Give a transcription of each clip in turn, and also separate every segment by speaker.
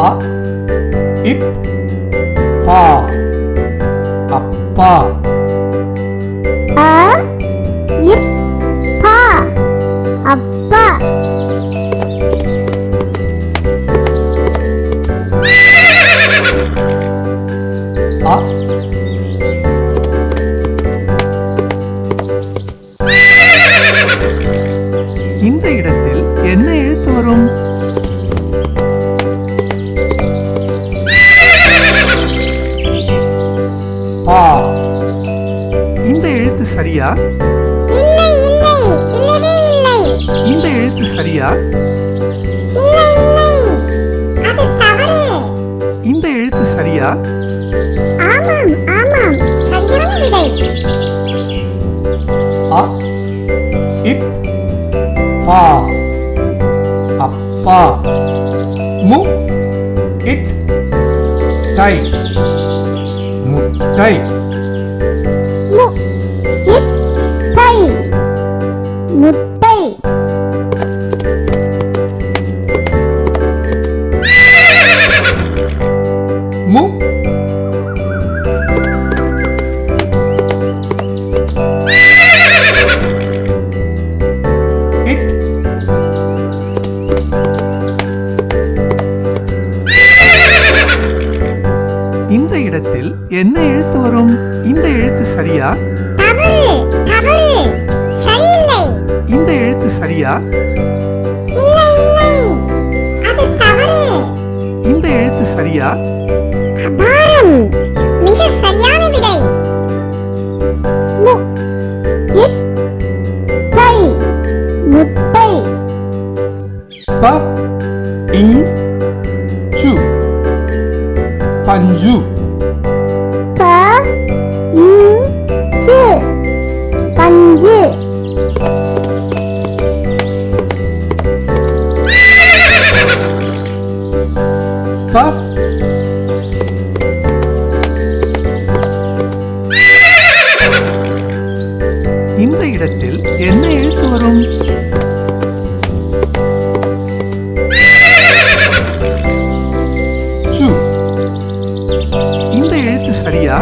Speaker 1: அ இப் பா அப்பா.
Speaker 2: அ இப் பா அப்பா.
Speaker 1: அ இந்த இடத்தில் என்ன எழுத்து வரும்? பா. இந்த எழுத்து சரியா?
Speaker 2: இல்லை இல்லை இல்லவே இல்லை.
Speaker 1: இந்த எழுத்து சரியா?
Speaker 2: இல்லை இல்லை அது தவறு.
Speaker 1: இந்த எழுத்து சரியா?
Speaker 2: ஆமாம் ஆமாம் சரியான விடை.
Speaker 1: அ இப் பா அப்பா. மு இட் டை முட்டை.
Speaker 2: மு இட் டை முட்டை.
Speaker 1: மு இட் இந்த இடத்தில் என்ன எழுத்து வரும்? இந்த எழுத்து சரியா?
Speaker 2: தவறு தவறு சரியில்லை.
Speaker 1: இந்த எழுத்து சரியா?
Speaker 2: இல்லை இல்லை அது தவறு.
Speaker 1: இந்த எழுத்து சரியா?
Speaker 2: அபாரம் மிக சரியான விடை. மு இட் டை முட்டை.
Speaker 1: ப இன் சு பஞ்சு.
Speaker 2: ப இன் சு பஞ்சு.
Speaker 1: ப இந்த இடத்தில் என்ன எழுத்து வரும்? சு. இந்த எழுத்து சரியா?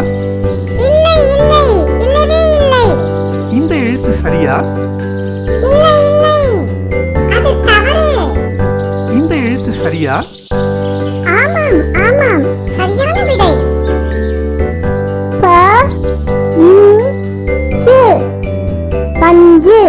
Speaker 2: இல்லை இல்லை இல்லவே இல்லை.
Speaker 1: இந்த எழுத்து சரியா?
Speaker 2: இல்லை இல்லை அது தவறு.
Speaker 1: இந்த எழுத்து சரியா?
Speaker 2: ஆமாம் ஆமாம் சரியான விடை. ப இன் சு பஞ்சு.